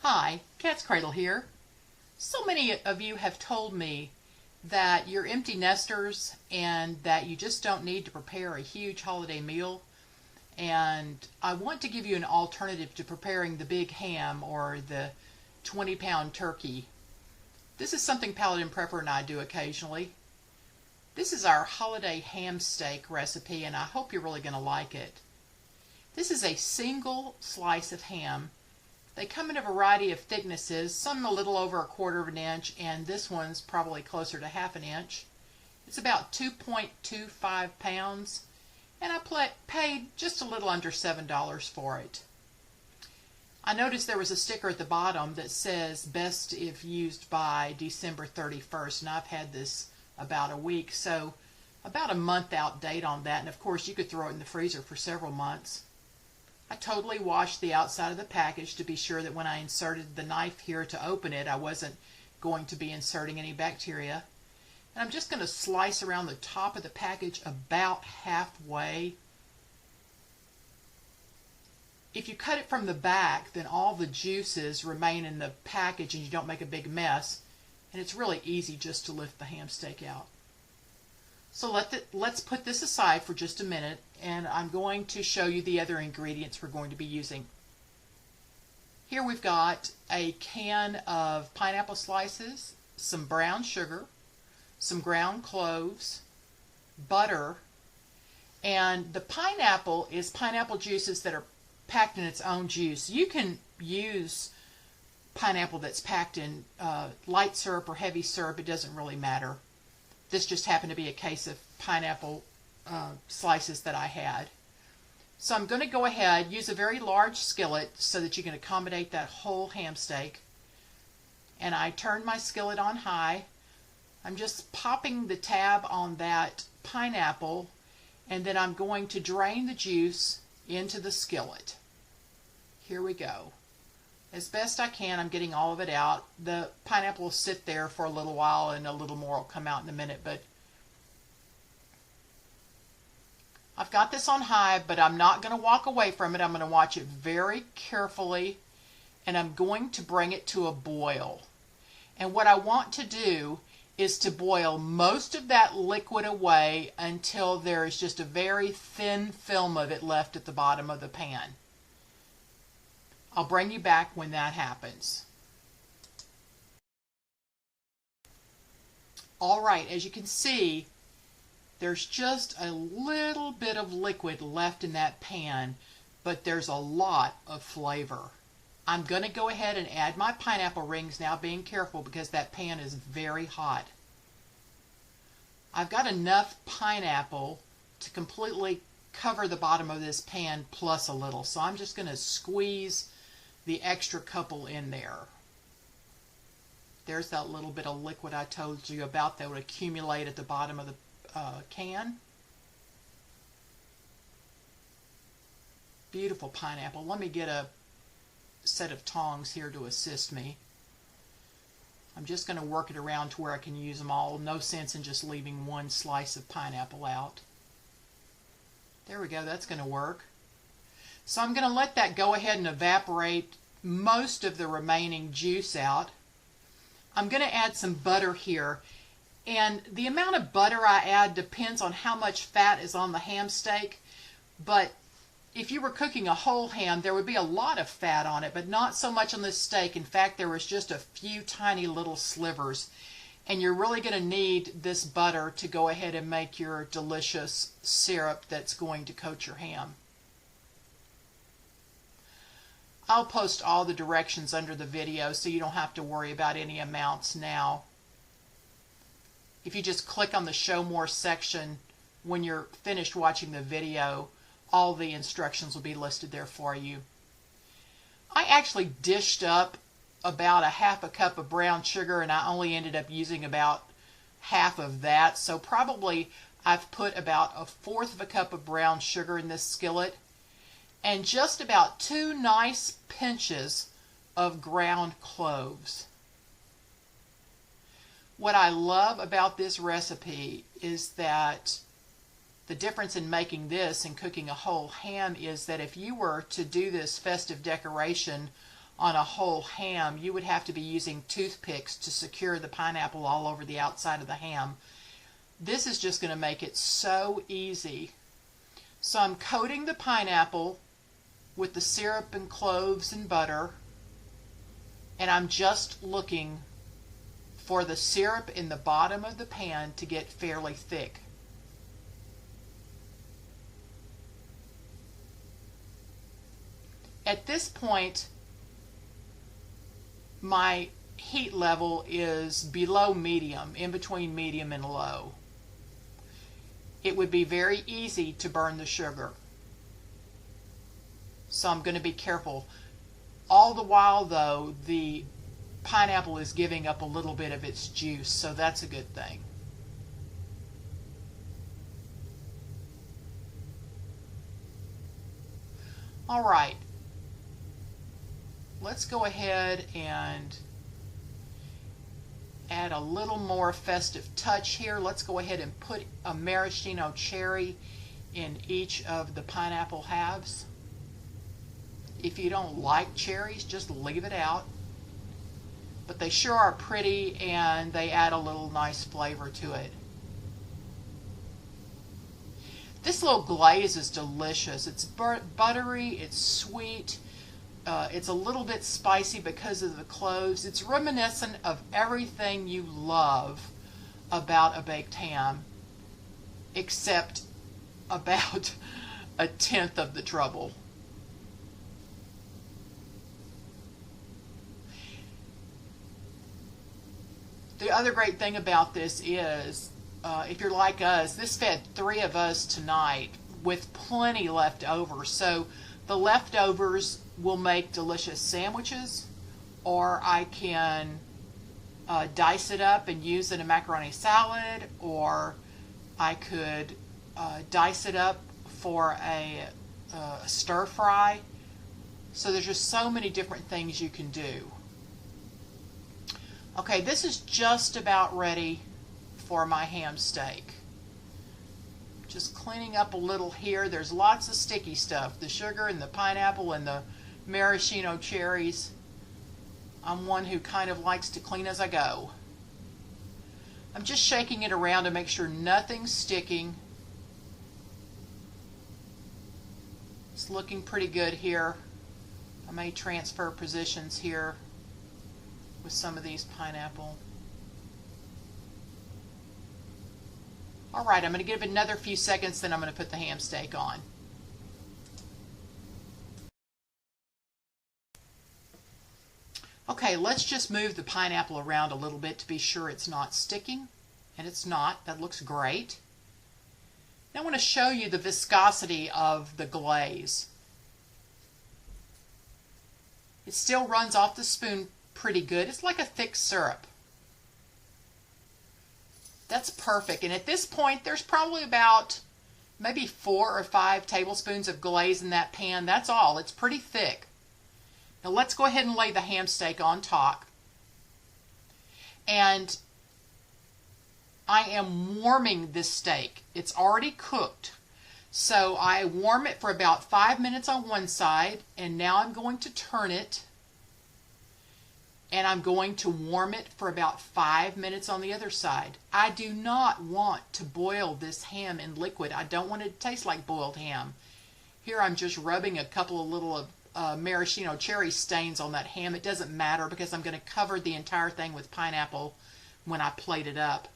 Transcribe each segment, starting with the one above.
Hi, Cat's Cradle here. So many of you have told me that you're empty nesters and that you just don't need to prepare a huge holiday meal. And I want to give you an alternative to preparing the big ham or the 20-pound turkey. This is something Paladin Prepper and I do occasionally. This is our holiday ham steak recipe, and I hope you're really going to like it. This is a single slice of ham. They come in a variety of thicknesses, some a little over 1/4 of an inch, and this one's probably closer to 1/2 an inch. It's about 2.25 pounds, and I paid just a little under $7 for it. I noticed there was a sticker at the bottom that says best if used by December 31st, and I've had this about a week, so about a month out date on that, and of course you could throw it in the freezer for several months. I totally washed the outside of the package to be sure that when I inserted the knife here to open it, I wasn't going to be inserting any bacteria. And I'm just going to slice around the top of the package about halfway. If you cut it from the back, then all the juices remain in the package and you don't make a big mess. And it's really easy just to lift the ham steak out. So let's put this aside for just a minute, and I'm going to show you the other ingredients we're going to be using. Here we've got a can of pineapple slices, some brown sugar, some ground cloves, butter, and the pineapple is pineapple juices that are packed in its own juice. You can use pineapple that's packed in light syrup or heavy syrup. It doesn't really matter. This just happened to be a case of pineapple slices that I had. So I'm going to go ahead, use a very large skillet so that you can accommodate that whole ham steak. And I turned my skillet on high. I'm just popping the tab on that pineapple, and then I'm going to drain the juice into the skillet. Here we go. As best I can, I'm getting all of it out. The pineapple will sit there for a little while and a little more will come out in a minute, but I've got this on high, but I'm not going to walk away from it. I'm going to watch it very carefully, and I'm going to bring it to a boil. And what I want to do is to boil most of that liquid away until there is just a very thin film of it left at the bottom of the pan. I'll bring you back when that happens. All right, as you can see, there's just a little bit of liquid left in that pan, but there's a lot of flavor. I'm going to go ahead and add my pineapple rings now, being careful because that pan is very hot. I've got enough pineapple to completely cover the bottom of this pan plus a little, so I'm just going to squeeze the extra couple in there. There's that little bit of liquid I told you about that would accumulate at the bottom of the can. Beautiful pineapple. Let me get a set of tongs here to assist me. I'm just going to work it around to where I can use them all. No sense in just leaving one slice of pineapple out. There we go. That's going to work. So I'm going to let that go ahead and evaporate most of the remaining juice out. I'm going to add some butter here. And the amount of butter I add depends on how much fat is on the ham steak. But if you were cooking a whole ham, there would be a lot of fat on it, but not so much on this steak. In fact, there was just a few tiny little slivers. And you're really going to need this butter to go ahead and make your delicious syrup that's going to coat your ham. I'll post all the directions under the video so you don't have to worry about any amounts now. If you just click on the Show More section when you're finished watching the video, all the instructions will be listed there for you. I actually dished up about 1/2 cup of brown sugar, and I only ended up using about half of that. So probably I've put about 1/4 cup of brown sugar in this skillet, and just about 2 nice pinches of ground cloves. What I love about this recipe is that the difference in making this and cooking a whole ham is that if you were to do this festive decoration on a whole ham, you would have to be using toothpicks to secure the pineapple all over the outside of the ham. This is just going to make it so easy. So I'm coating the pineapple with the syrup and cloves and butter, and I'm just looking for the syrup in the bottom of the pan to get fairly thick. At this point, my heat level is below medium, in between medium and low. It would be very easy to burn the sugar. So I'm going to be careful. All the while, though, the pineapple is giving up a little bit of its juice, so that's a good thing. All right. Let's go ahead and add a little more festive touch here. Let's go ahead and put a maraschino cherry in each of the pineapple halves. If you don't like cherries, just leave it out. But they sure are pretty, and they add a little nice flavor to it. This little glaze is delicious. It's buttery, it's sweet, it's a little bit spicy because of the cloves. It's reminiscent of everything you love about a baked ham, except about 1/10 of the trouble. The other great thing about this is, if you're like us, this fed 3 of us tonight with plenty left over. So the leftovers will make delicious sandwiches, or I can dice it up and use it in a macaroni salad, or I could dice it up for a stir fry. So there's just so many different things you can do. Okay, this is just about ready for my ham steak. Just cleaning up a little here. There's lots of sticky stuff. The sugar and the pineapple and the maraschino cherries. I'm one who kind of likes to clean as I go. I'm just shaking it around to make sure nothing's sticking. It's looking pretty good here. I may transfer positions here with some of these pineapple. All right, I'm going to give it another few seconds, then I'm going to put the ham steak on. Okay, let's just move the pineapple around a little bit to be sure it's not sticking, and it's not. That looks great. Now I want to show you the viscosity of the glaze. It still runs off the spoon pretty good. It's like a thick syrup. That's perfect. And at this point, there's probably about maybe 4 or 5 tablespoons of glaze in that pan. That's all. It's pretty thick. Now let's go ahead and lay the ham steak on top. And I am warming this steak. It's already cooked. So I warm it for about 5 minutes on one side, and now I'm going to turn it, and I'm going to warm it for about 5 minutes on the other side. I do not want to boil this ham in liquid. I don't want it to taste like boiled ham. Here I'm just rubbing a couple of little maraschino cherry stains on that ham. It doesn't matter because I'm going to cover the entire thing with pineapple when I plate it up.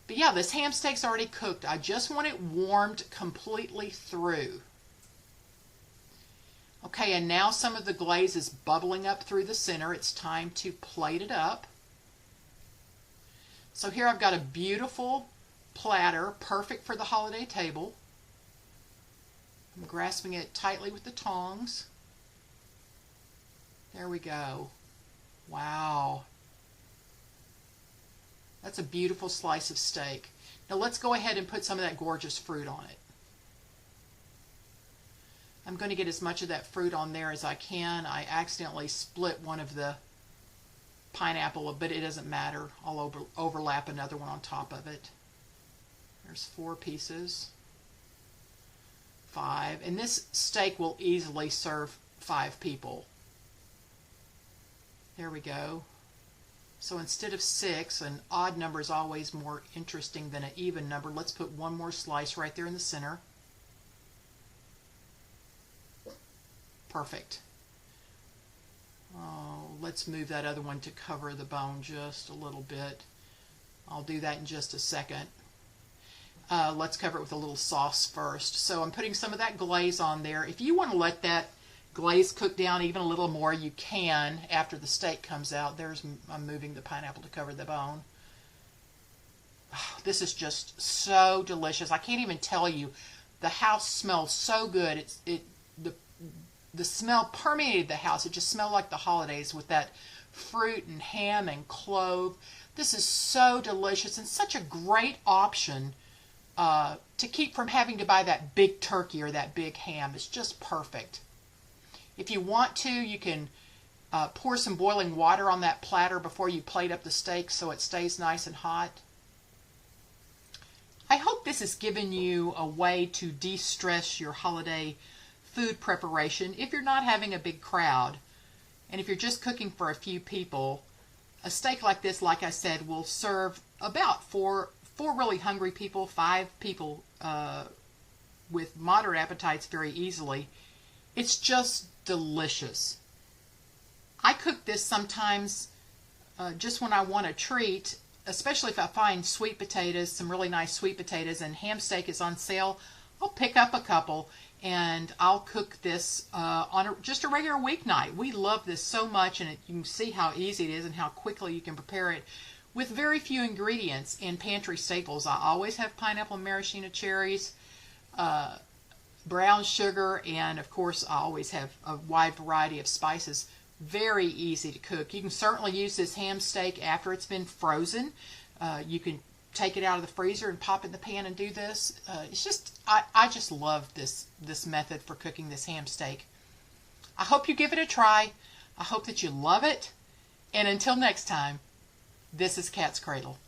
But yeah, this ham steak's already cooked. I just want it warmed completely through. Okay, and now some of the glaze is bubbling up through the center. It's time to plate it up. So here I've got a beautiful platter, perfect for the holiday table. I'm grasping it tightly with the tongs. There we go. Wow. That's a beautiful slice of steak. Now let's go ahead and put some of that gorgeous fruit on it. I'm going to get as much of that fruit on there as I can. I accidentally split one of the pineapple, but it doesn't matter. I'll overlap another one on top of it. There's 4 pieces. 5. And this steak will easily serve 5 people. There we go. So instead of 6, an odd number is always more interesting than an even number. Let's put one more slice right there in the center. Perfect. Oh, let's move that other one to cover the bone just a little bit. I'll do that in just a second. Let's cover it with a little sauce first. So I'm putting some of that glaze on there. If you want to let that glaze cook down even a little more, you can after the steak comes out. I'm moving the pineapple to cover the bone. Oh, this is just so delicious. I can't even tell you. The house smells so good. The smell permeated the house. It just smelled like the holidays with that fruit and ham and clove. This is so delicious and such a great option to keep from having to buy that big turkey or that big ham. It's just perfect. If you want to, you can pour some boiling water on that platter before you plate up the steak so it stays nice and hot. I hope this has given you a way to de-stress your holiday food preparation if you're not having a big crowd. And if you're just cooking for a few people, a steak like this, like I said, will serve about four really hungry people, 5 people with moderate appetites very easily. It's just delicious. I cook this sometimes just when I want a treat, especially if I find sweet potatoes, some really nice sweet potatoes, and ham steak is on sale. I'll pick up a couple and I'll cook this on just a regular weeknight. We love this so much, and you can see how easy it is and how quickly you can prepare it with very few ingredients in pantry staples. I always have pineapple and maraschino cherries, brown sugar, and of course I always have a wide variety of spices. Very easy to cook. You can certainly use this ham steak after it's been frozen. You can take it out of the freezer and pop it in the pan and do this. It's just, I just love this method for cooking this ham steak. I hope you give it a try. I hope that you love it. And until next time, this is Cat's Cradle.